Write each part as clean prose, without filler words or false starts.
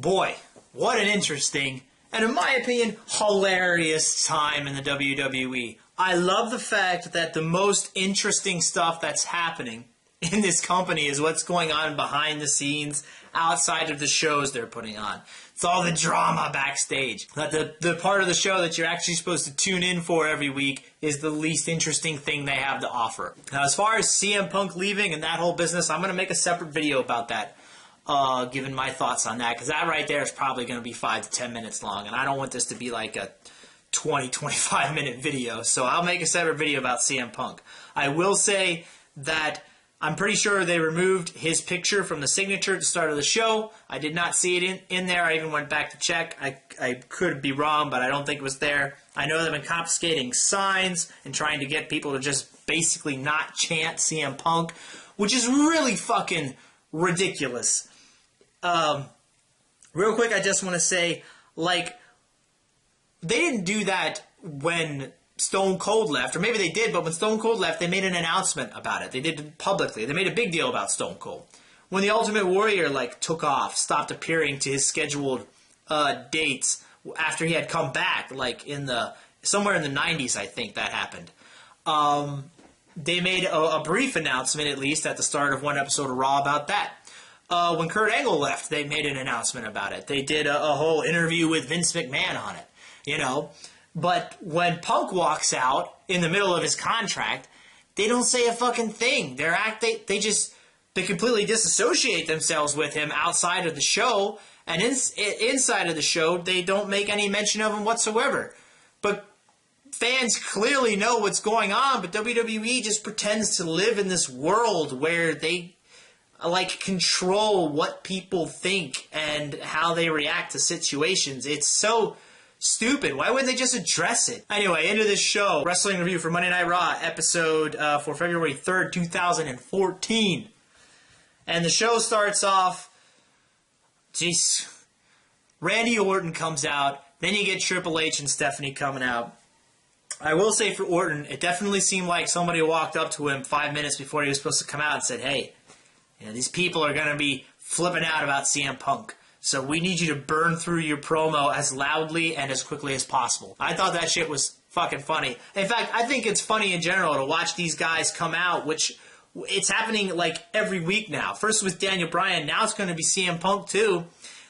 Boy, what an interesting, and in my opinion, hilarious time in the WWE. I love the fact that the most interesting stuff that's happening in this company is what's going on behind the scenes, outside of the shows they're putting on. It's all the drama backstage. That the part of the show that you're actually supposed to tune in for every week is the least interesting thing they have to offer. Now, as far as CM Punk leaving and that whole business, I'm going to make a separate video about that, giving my thoughts on that, because that right there is probably going to be 5 to 10 minutes long, and I don't want this to be like a 20-25 minute video, so I'll make a separate video about CM Punk. I will say that I'm pretty sure they removed his picture from the signature at the start of the show. I did not see it in there. I even went back to check. I could be wrong, but I don't think it was there. I know they've been confiscating signs and trying to get people to just basically not chant CM Punk, which is really fucking ridiculous. Real quick, I just want to say, like, they didn't do that when Stone Cold left, or maybe they did, but when Stone Cold left, they made an announcement about it. They did it publicly. They made a big deal about Stone Cold. When the Ultimate Warrior, like, took off, stopped appearing to his scheduled dates after he had come back, like, somewhere in the 90s, I think that happened. They made a brief announcement, at least, at the start of one episode of Raw about that. When Kurt Angle left, they made an announcement about it. They did a whole interview with Vince McMahon on it, you know. But when Punk walks out in the middle of his contract, they don't say a fucking thing. They completely disassociate themselves with him outside of the show, and inside of the show, they don't make any mention of him whatsoever. But fans clearly know what's going on, but WWE just pretends to live in this world where they like control what people think and how they react to situations. It's so stupid. Why wouldn't they just address it? Anyway, into this show. Wrestling review for Monday Night Raw, episode for February 3rd, 2014. And the show starts off, jeez, Randy Orton comes out. Then you get Triple H and Stephanie coming out. I will say for Orton, it definitely seemed like somebody walked up to him 5 minutes before he was supposed to come out and said, hey, you know, these people are going to be flipping out about CM Punk. So we need you to burn through your promo as loudly and as quickly as possible. I thought that shit was fucking funny. In fact, I think it's funny in general to watch these guys come out, which it's happening like every week now. First was Daniel Bryan, now it's going to be CM Punk too.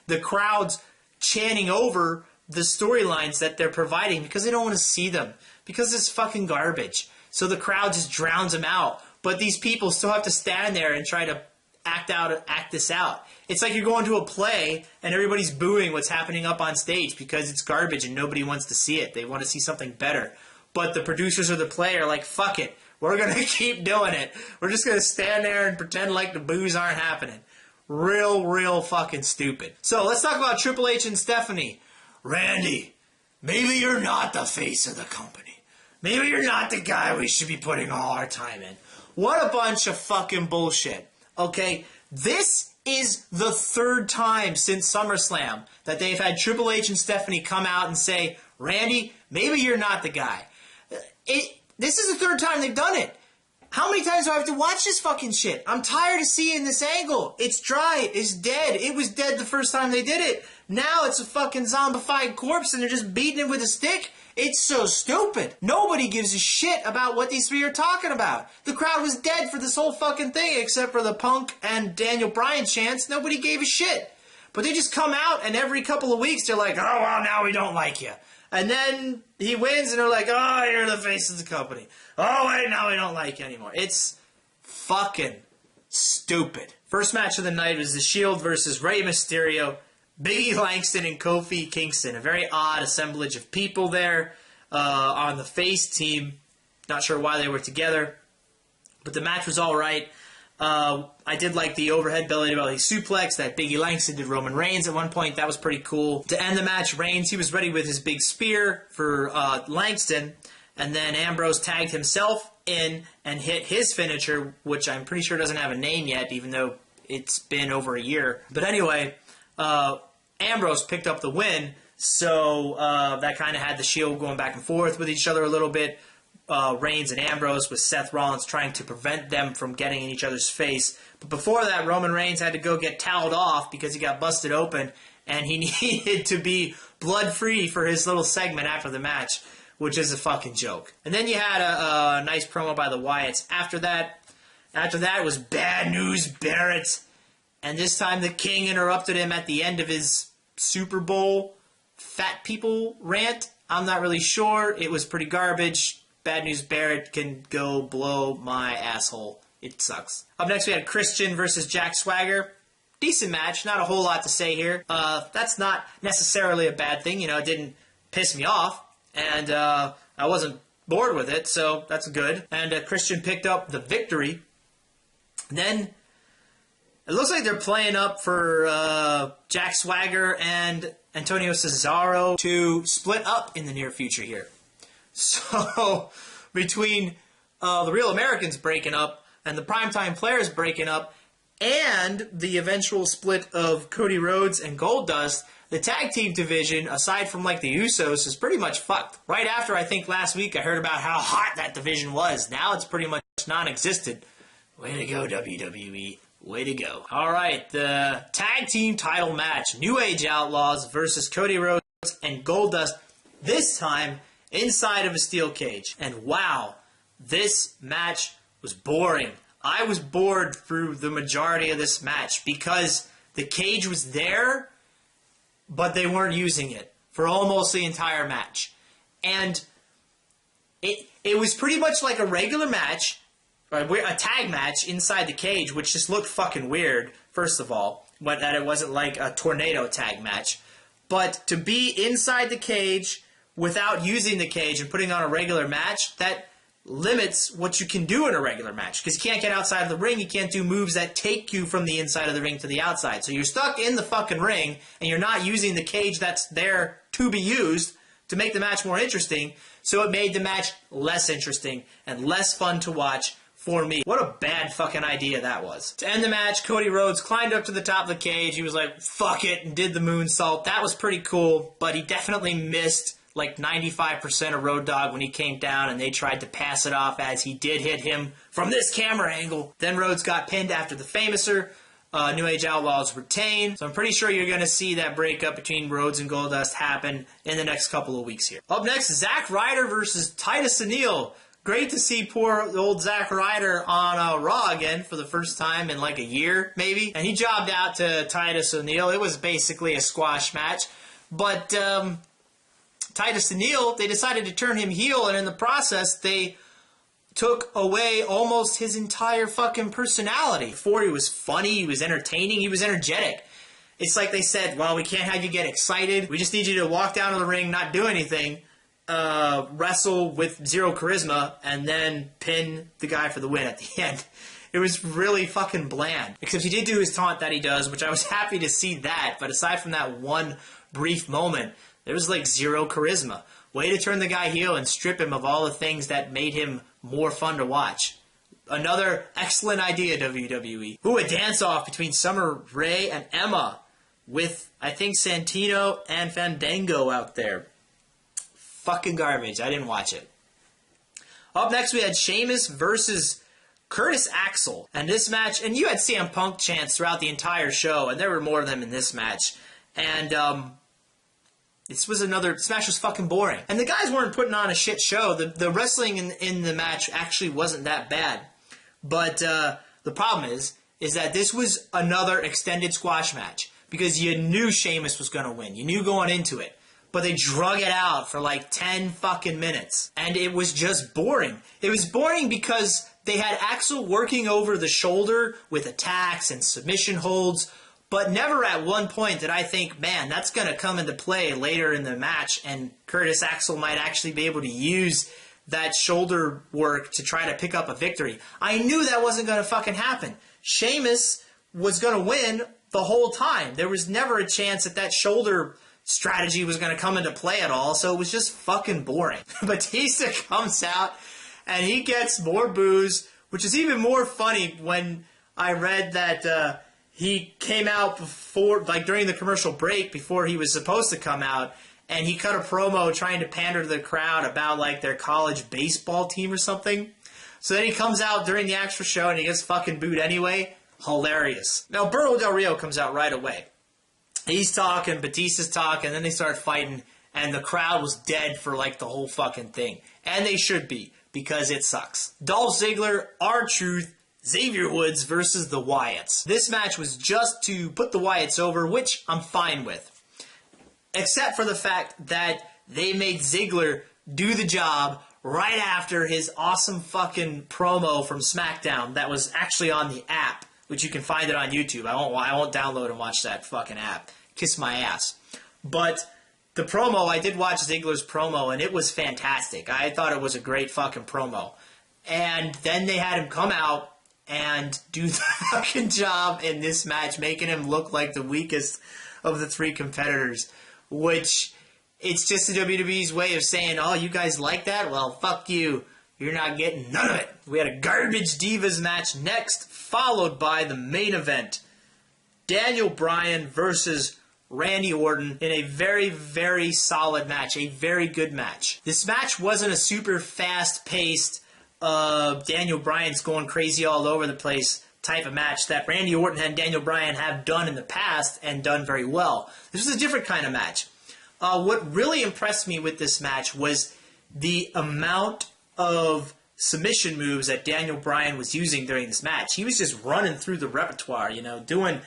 The crowd's chanting over the storylines that they're providing because they don't want to see them, because it's fucking garbage. So the crowd just drowns them out. But these people still have to stand there and try to act this out. It's like you're going to a play and everybody's booing what's happening up on stage because it's garbage and nobody wants to see it. They want to see something better. But the producers of the play are like, fuck it. We're going to keep doing it. We're just going to stand there and pretend like the boos aren't happening. Real fucking stupid. So let's talk about Triple H and Stephanie. Randy, maybe you're not the face of the company. Maybe you're not the guy we should be putting all our time in. What a bunch of fucking bullshit. Okay, this is the third time since SummerSlam that they've had Triple H and Stephanie come out and say, Randy, maybe you're not the guy. This is the third time they've done it. How many times do I have to watch this fucking shit? I'm tired of seeing this angle. It's dry. It's dead. It was dead the first time they did it. Now it's a fucking zombified corpse and they're just beating it with a stick. It's so stupid. Nobody gives a shit about what these three are talking about. The crowd was dead for this whole fucking thing except for the Punk and Daniel Bryan chants. Nobody gave a shit. But they just come out and every couple of weeks they're like, oh, well, now we don't like you. And then he wins and they're like, oh, you're the face of the company. Oh, wait, now we don't like you anymore. It's fucking stupid. First match of the night was The Shield versus Rey Mysterio, Big E Langston, and Kofi Kingston. A very odd assemblage of people there on the face team. Not sure why they were together, but the match was all right. I did like the overhead belly-to-belly suplex that Big E Langston did Roman Reigns at one point. That was pretty cool. To end the match, Reigns, he was ready with his big spear for Langston, and then Ambrose tagged himself in and hit his finisher, which I'm pretty sure doesn't have a name yet, even though it's been over a year. But anyway, Ambrose picked up the win, so that kind of had the Shield going back and forth with each other a little bit. Reigns and Ambrose, with Seth Rollins trying to prevent them from getting in each other's face. But before that, Roman Reigns had to go get toweled off because he got busted open, and he needed to be blood-free for his little segment after the match, which is a fucking joke. And then you had a nice promo by the Wyatts. After that was Bad News Barrett, and this time the King interrupted him at the end of his Super Bowl fat people rant. I'm not really sure. It was pretty garbage. Bad News Barrett can go blow my asshole. It sucks. Up next we had Christian versus Jack Swagger. Decent match. Not a whole lot to say here. That's not necessarily a bad thing. You know, it didn't piss me off. And I wasn't bored with it, so that's good. And Christian picked up the victory. And then it looks like they're playing up for Jack Swagger and Antonio Cesaro to split up in the near future here. So, between the Real Americans breaking up and the Primetime Players breaking up and the eventual split of Cody Rhodes and Goldust, the tag team division, aside from like the Usos, is pretty much fucked. Right after, I think last week, I heard about how hot that division was. Now it's pretty much non-existent. Way to go, WWE. Way to go. Alright, the tag team title match. New Age Outlaws versus Cody Rhodes and Goldust. This time, inside of a steel cage. And wow, this match was boring. I was bored through the majority of this match because the cage was there, but they weren't using it for almost the entire match. And it was pretty much like a regular match, a tag match inside the cage, which just looked fucking weird, first of all, but that it wasn't like a tornado tag match. But to be inside the cage without using the cage and putting on a regular match, that limits what you can do in a regular match. Because you can't get outside of the ring, you can't do moves that take you from the inside of the ring to the outside. So you're stuck in the fucking ring, and you're not using the cage that's there to be used to make the match more interesting. So it made the match less interesting and less fun to watch for me. What a bad fucking idea that was. To end the match, Cody Rhodes climbed up to the top of the cage. He was like, fuck it, and did the moonsault. That was pretty cool, but he definitely missed like 95% of Road Dogg when he came down, and they tried to pass it off as he did hit him from this camera angle. Then Rhodes got pinned after the Famouser. New Age Outlaws retain. So I'm pretty sure you're going to see that breakup between Rhodes and Goldust happen in the next couple of weeks here. Up next, Zack Ryder versus Titus O'Neil. Great to see poor old Zack Ryder on Raw again for the first time in like a year, maybe. And he jobbed out to Titus O'Neil. It was basically a squash match. But Titus O'Neil, they decided to turn him heel, and in the process, they took away almost his entire fucking personality. Before, he was funny, he was entertaining, he was energetic. It's like they said, well, we can't have you get excited. We just need you to walk down to the ring, not do anything, wrestle with zero charisma, and then pin the guy for the win at the end. It was really fucking bland. Except he did do his taunt that he does, which I was happy to see that. But aside from that one brief moment, there was like zero charisma. Way to turn the guy heel and strip him of all the things that made him more fun to watch. Another excellent idea, WWE. Ooh, a dance-off between Summer Rae and Emma with, I think, Santino and Fandango out there. Fucking garbage. I didn't watch it. Up next, we had Sheamus versus Curtis Axel. And this match, and you had CM Punk chants throughout the entire show, and there were more of them in this match. And, this match was fucking boring. And the guys weren't putting on a shit show. The wrestling in the match actually wasn't that bad. But the problem is that this was another extended squash match. Because you knew Sheamus was going to win. You knew going into it. But they drug it out for like 10 fucking minutes. And it was just boring. It was boring because they had Axel working over the shoulder with attacks and submission holds. But never at one point did I think, man, that's going to come into play later in the match, and Curtis Axel might actually be able to use that shoulder work to try to pick up a victory. I knew that wasn't going to fucking happen. Sheamus was going to win the whole time. There was never a chance that shoulder strategy was going to come into play at all, so it was just fucking boring. Batista comes out, and he gets more boos, which is even more funny when I read that he came out before, like during the commercial break, before he was supposed to come out, and he cut a promo trying to pander to the crowd about like their college baseball team or something. So then he comes out during the actual show and he gets fucking booed anyway. Hilarious. Now, Burro Del Rio comes out right away. He's talking, Batista's talking, and then they start fighting, and the crowd was dead for like the whole fucking thing. And they should be, because it sucks. Dolph Ziggler, R-Truth, Xavier Woods versus the Wyatts. This match was just to put the Wyatts over, which I'm fine with. Except for the fact that they made Ziggler do the job right after his awesome fucking promo from SmackDown that was actually on the app, which you can find it on YouTube. I won't download and watch that fucking app. Kiss my ass. But the promo, I did watch Ziggler's promo, and it was fantastic. I thought it was a great fucking promo. And then they had him come out and do the fucking job in this match, making him look like the weakest of the three competitors, which it's just the WWE's way of saying, oh, you guys like that? Well, fuck you. You're not getting none of it. We had a garbage Divas match next, followed by the main event. Daniel Bryan versus Randy Orton in a very, very solid match. A very good match. This match wasn't a super fast-paced, Daniel Bryan's going crazy all over the place type of match that Randy Orton and Daniel Bryan have done in the past and done very well. This was a different kind of match. What really impressed me with this match was the amount of submission moves that Daniel Bryan was using during this match. He was just running through the repertoire, you know, doing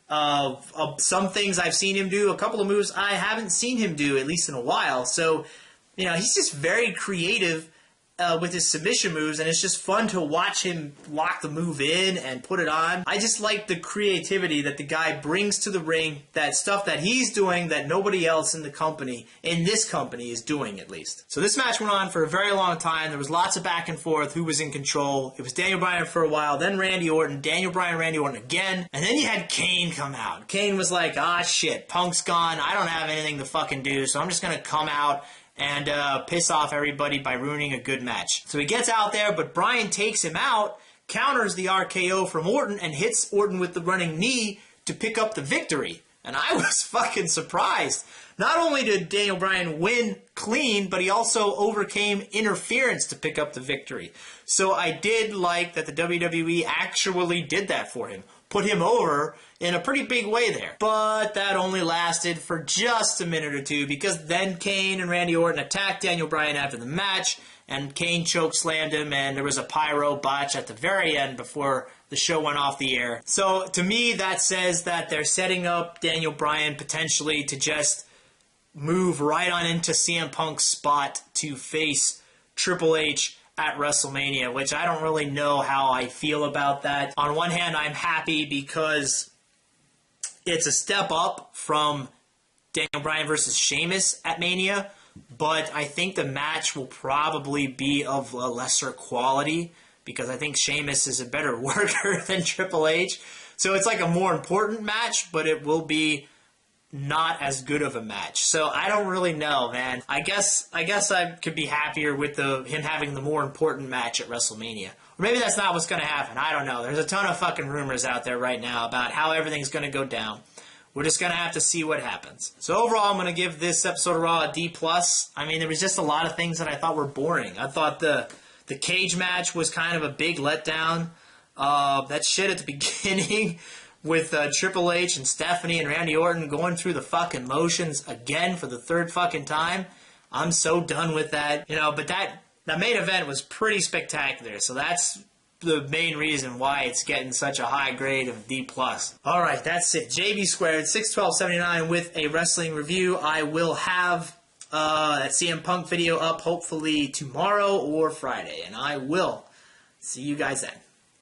some things I've seen him do, a couple of moves I haven't seen him do, at least in a while. So, you know, he's just very creative with his submission moves, and it's just fun to watch him lock the move in and put it on. I just like the creativity that the guy brings to the ring, that stuff that he's doing that nobody else in the company, in this company, is doing at least. So this match went on for a very long time. There was lots of back and forth, who was in control. It was Daniel Bryan for a while, then Randy Orton, Daniel Bryan, Randy Orton again, and then you had Kane come out. Kane was like, ah shit, Punk's gone, I don't have anything to fucking do, so I'm just gonna come out and piss off everybody by ruining a good match. So he gets out there, but Bryan takes him out, counters the RKO from Orton, and hits Orton with the running knee to pick up the victory. And I was fucking surprised. Not only did Daniel Bryan win clean, but he also overcame interference to pick up the victory. So I did like that the WWE actually did that for him. Put him over in a pretty big way there. But that only lasted for just a minute or two, because then Kane and Randy Orton attacked Daniel Bryan after the match, and Kane chokeslammed him, and there was a pyro botch at the very end before the show went off the air. So to me, that says that they're setting up Daniel Bryan potentially to just move right on into CM Punk's spot to face Triple H at WrestleMania, which I don't really know how I feel about that. On one hand, I'm happy because it's a step up from Daniel Bryan versus Sheamus at Mania, but I think the match will probably be of a lesser quality because I think Sheamus is a better worker than Triple H. So it's like a more important match, but it will be not as good of a match. So I don't really know, man. I guess I could be happier with him having the more important match at WrestleMania. Or maybe that's not what's going to happen. I don't know. There's a ton of fucking rumors out there right now about how everything's going to go down. We're just going to have to see what happens. So overall, I'm going to give this episode of Raw a D+. I mean, there was just a lot of things that I thought were boring. I thought the cage match was kind of a big letdown. That shit at the beginning with Triple H and Stephanie and Randy Orton going through the fucking motions again for the third fucking time. I'm so done with that. You know, but that main event was pretty spectacular, so that's the main reason why it's getting such a high grade of D+. Alright, that's it. JB Squared, 61279 with a wrestling review. I will have that CM Punk video up hopefully tomorrow or Friday, and I will see you guys then.